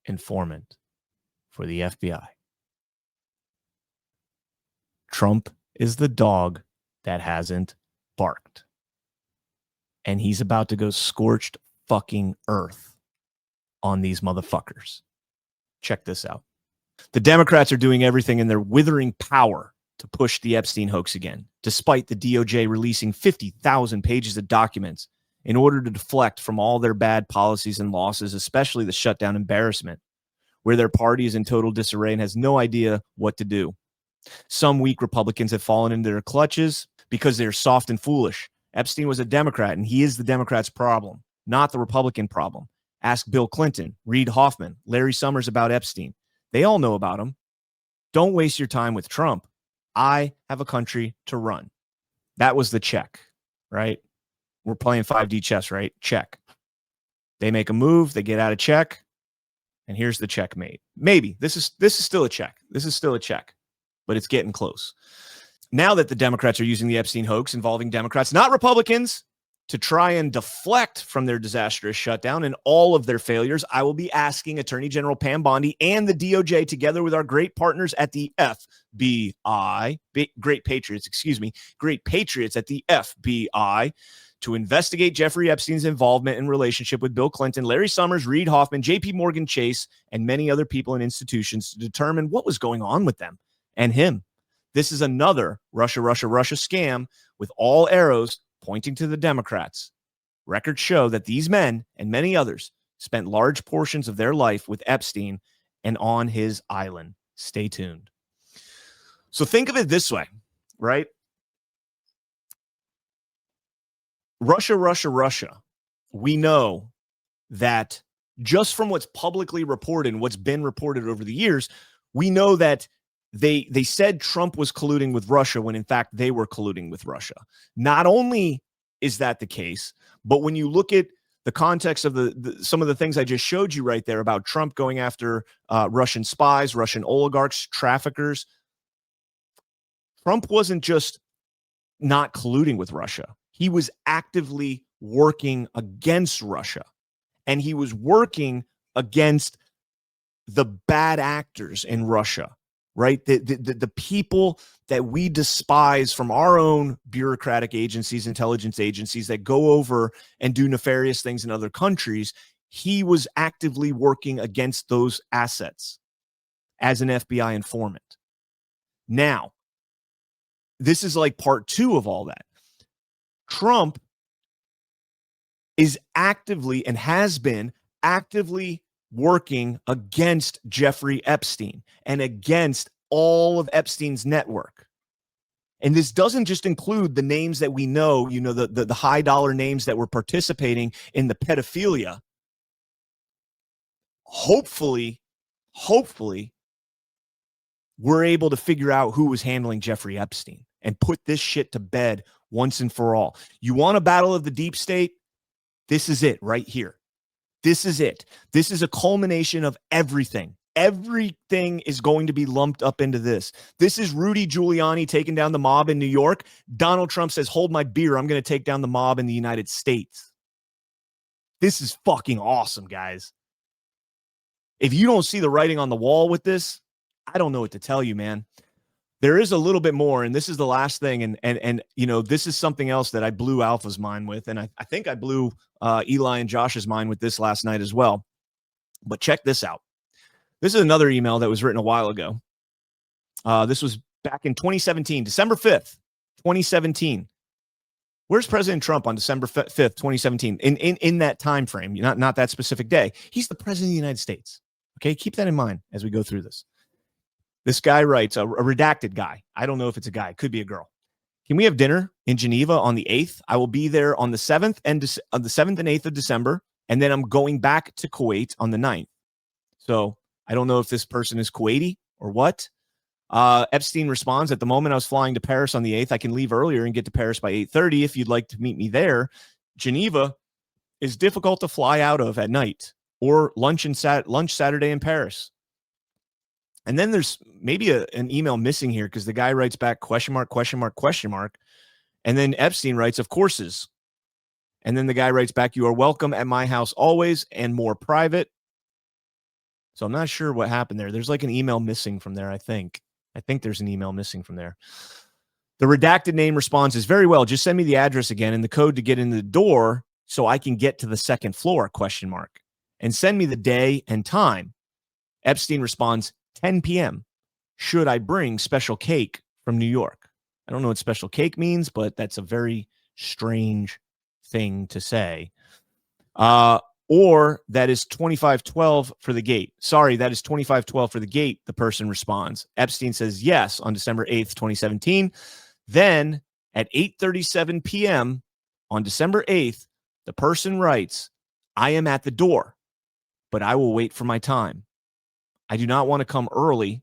informant for the FBI. Trump is the dog that hasn't barked. and he's about to go scorched fucking earth on these motherfuckers. Check this out. The Democrats are doing everything in their withering power to push the Epstein hoax again, despite the DOJ releasing 50,000 pages of documents in order to deflect from all their bad policies and losses, especially the shutdown embarrassment, where their party is in total disarray and has no idea what to do. Some weak Republicans have fallen into their clutches because they're soft and foolish. Epstein was a Democrat, and he is the Democrats' problem, not the Republican problem. Ask Bill Clinton, Reid Hoffman, Larry Summers about Epstein. They all know about him. Don't waste your time with Trump. I have a country to run. That was the check, right? We're playing 5D chess, right? Check. They make a move, they get out of check, and here's the checkmate. Maybe this is still a check. This is still a check, but it's getting close. Now that the Democrats are using the Epstein hoax involving Democrats, not Republicans, to try and deflect from their disastrous shutdown and all of their failures, I will be asking Attorney General Pam Bondi and the DOJ, together with our great partners at the FBI, great patriots at the FBI, to investigate Jeffrey Epstein's involvement and relationship with Bill Clinton, Larry Summers, Reid Hoffman, JP Morgan Chase, and many other people and institutions to determine what was going on with them and him. This is another Russia scam with all arrows pointing to the Democrats. Records show that these men and many others spent large portions of their life with Epstein and on his island. Stay tuned. So think of it this way, right? Russia. We know that just from what's publicly reported and what's been reported over the years, we know that they said Trump was colluding with Russia when in fact they were colluding with Russia. Not only is that the case, but when you look at the context of some of the things I just showed you right there about Trump going after Russian spies, Russian oligarchs, traffickers, Trump wasn't just not colluding with Russia. He was actively working against Russia, and he was working against the bad actors in Russia. Right? The people that we despise from our own bureaucratic agencies, intelligence agencies that go over and do nefarious things in other countries, he was actively working against those assets as an FBI informant. Now, this is like part two of all that. Trump is actively and has been actively working against Jeffrey Epstein and against all of Epstein's network. And this doesn't just include the names that we know, the high dollar names that were participating in the pedophilia. Hopefully, we're able to figure out who was handling Jeffrey Epstein and put this shit to bed once and for all. You want a battle of the deep state? This is it right here. This is it. This is a culmination of everything. Everything is going to be lumped up into this. This is Rudy Giuliani taking down the mob in New York. Donald Trump says, hold my beer. I'm going to take down the mob in the United States. This is fucking awesome, guys. If you don't see the writing on the wall with this, I don't know what to tell you, man. There is a little bit more, and this is the last thing, and this is something else that I blew Alpha's mind with, and I think I blew Eli and Josh's mind with this last night as well. But check this out. This is another email that was written a while ago. This was back in 2017, December 5th, 2017. Where's President Trump on December 5th, 2017? In that time frame, not that specific day. He's the president of the United States. Okay, keep that in mind as we go through this. This guy writes, a redacted guy. I don't know if it's a guy. It could be a girl. Can we have dinner in Geneva on the 8th? I will be there on the 7th and 8th of December, and then I'm going back to Kuwait on the 9th. So I don't know if this person is Kuwaiti or what. Epstein responds, at the moment I was flying to Paris on the 8th. I can leave earlier and get to Paris by 8:30 if you'd like to meet me there. Geneva is difficult to fly out of at night, or lunch Saturday in Paris. And then there's maybe an email missing here because the guy writes back question mark. And then Epstein writes, of courses. And then the guy writes back, you are welcome at my house always and more private. So I'm not sure what happened there. There's like an email missing from there, I think. I think there's an email missing from there. The redacted name responds is very well. Just send me the address again and the code to get in the door so I can get to the second floor, ? And send me the day and time. Epstein responds, 10 p.m. Should I bring special cake from New York? I don't know what special cake means, but that's a very strange thing to say. Or that is 2512 for the gate. Sorry, that is 2512 for the gate, the person responds. Epstein says yes on December 8th, 2017. Then at 8:37 p.m. on December 8th, the person writes, I am at the door, but I will wait for my time. I do not want to come early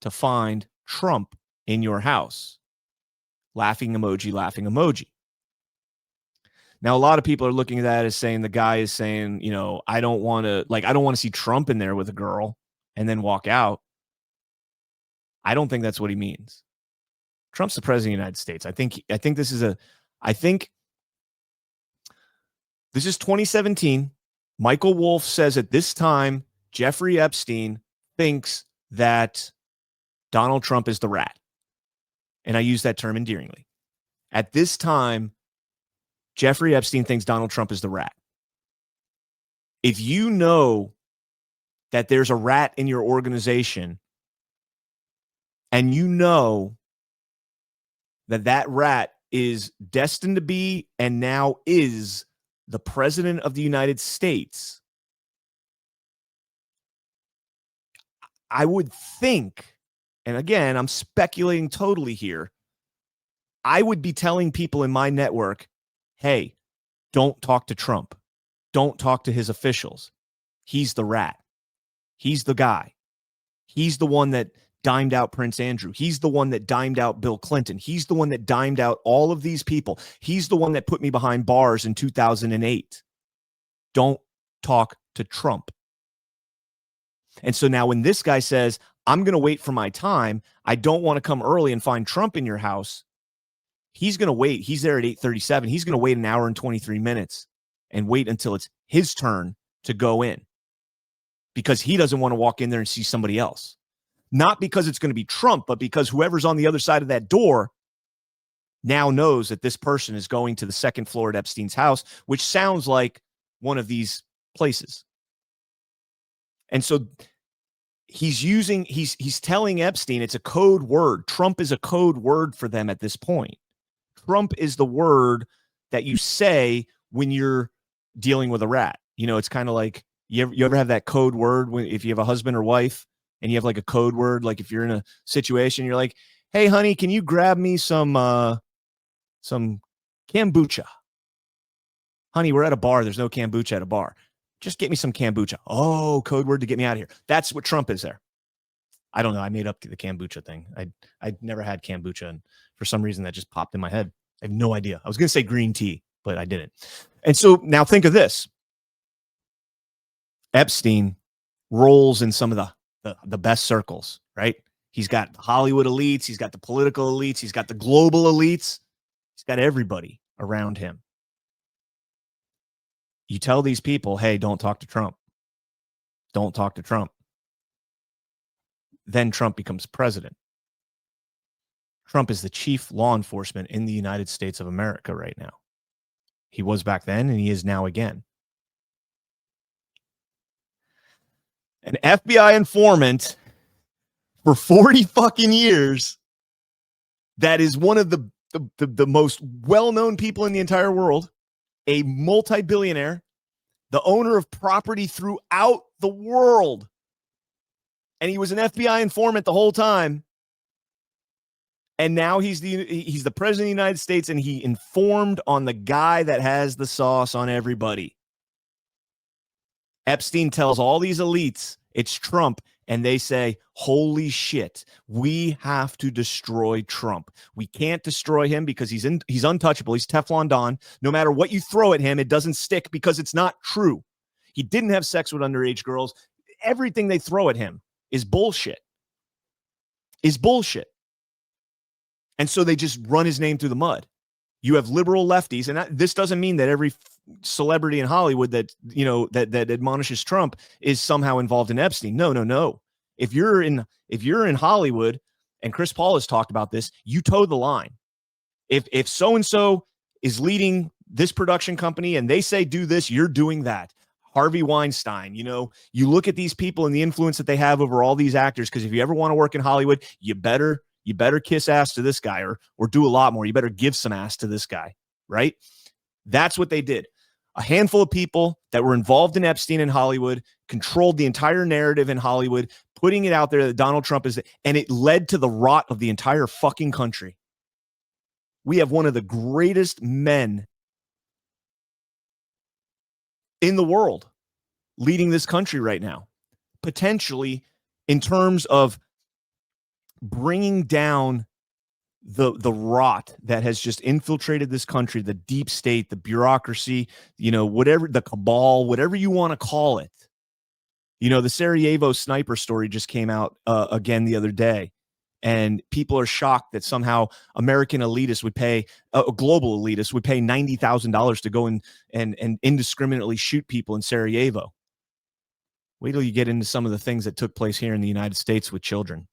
to find Trump in your house. Laughing emoji, laughing emoji. Now, a lot of people are looking at that as saying the guy is saying, you know, I don't want to see Trump in there with a girl and then walk out. I don't think that's what he means. Trump's the president of the United States. I think this is 2017. Michael Wolff says at this time, Jeffrey Epstein thinks that Donald Trump is the rat. And I use that term endearingly. At this time, Jeffrey Epstein thinks Donald Trump is the rat. If you know that there's a rat in your organization and you know that that rat is destined to be and now is the president of the United States, I would think, and again, I'm speculating totally here, I would be telling people in my network, hey, don't talk to Trump. Don't talk to his officials. He's the rat. He's the guy. He's the one that dimed out Prince Andrew. He's the one that dimed out Bill Clinton. He's the one that dimed out all of these people. He's the one that put me behind bars in 2008. Don't talk to Trump. And so now when this guy says, I'm going to wait for my time, I don't want to come early and find Trump in your house, he's going to wait. He's there at 8:37. He's going to wait an hour and 23 minutes and wait until it's his turn to go in because he doesn't want to walk in there and see somebody else. Not because it's going to be Trump, but because whoever's on the other side of that door now knows that this person is going to the second floor at Epstein's house, which sounds like one of these places. And so he's telling Epstein it's a code word. Trump is a code word for them at this point. Trump is the word that you say when you're dealing with a rat. You know, it's kind of like you ever have that code word when if you have a husband or wife and you have like a code word, like if you're in a situation, you're like, hey, honey, can you grab me some kombucha? Honey, we're at a bar. There's no kombucha at a bar. Just get me some kombucha. Oh, code word to get me out of here. That's what Trump is there. I don't know. I made up the kombucha thing. I'd never had kombucha, and for some reason that just popped in my head. I have no idea. I was going to say green tea, but I didn't. And so now think of this. Epstein rolls in some of the best circles, right? He's got the Hollywood elites. He's got the political elites. He's got the global elites. He's got everybody around him. You tell these people, hey, don't talk to Trump. Don't talk to Trump. Then Trump becomes president. Trump is the chief law enforcement in the United States of America right now. He was back then, and he is now again. An FBI informant for 40 fucking years that is one of the most well-known people in the entire world, a multi-billionaire, the owner of property throughout the world. And he was an FBI informant the whole time. And now he's the president of the United States, and he informed on the guy that has the sauce on everybody. Epstein tells all these elites it's Trump, and they say, holy shit, we have to destroy Trump. We can't destroy him because he's untouchable. He's Teflon Don. No matter what you throw at him, it doesn't stick because it's not true. He didn't have sex with underage girls. Everything they throw at him is bullshit. And so they just run his name through the mud. You have liberal lefties, and this doesn't mean that every celebrity in Hollywood that admonishes Trump is somehow involved in Epstein. No. If you're in Hollywood, and Chris Paul has talked about this, you toe the line. If so-and-so is leading this production company and they say do this, you're doing that. Harvey Weinstein, you look at these people and the influence that they have over all these actors, because if you ever want to work in Hollywood, you better kiss ass to this guy or do a lot more. You better give some ass to this guy, right? That's what they did. A handful of people that were involved in Epstein in Hollywood controlled the entire narrative in Hollywood, putting it out there that Donald Trump is, and it led to the rot of the entire fucking country. We have one of the greatest men in the world leading this country right now, potentially in terms of bringing down the rot that has just infiltrated this country, the deep state, the bureaucracy, whatever, the cabal, whatever you want to call it. The Sarajevo sniper story just came out again the other day. And people are shocked that somehow American elitists would pay, global elitists would pay $90,000 to go and indiscriminately shoot people in Sarajevo. Wait till you get into some of the things that took place here in the United States with children.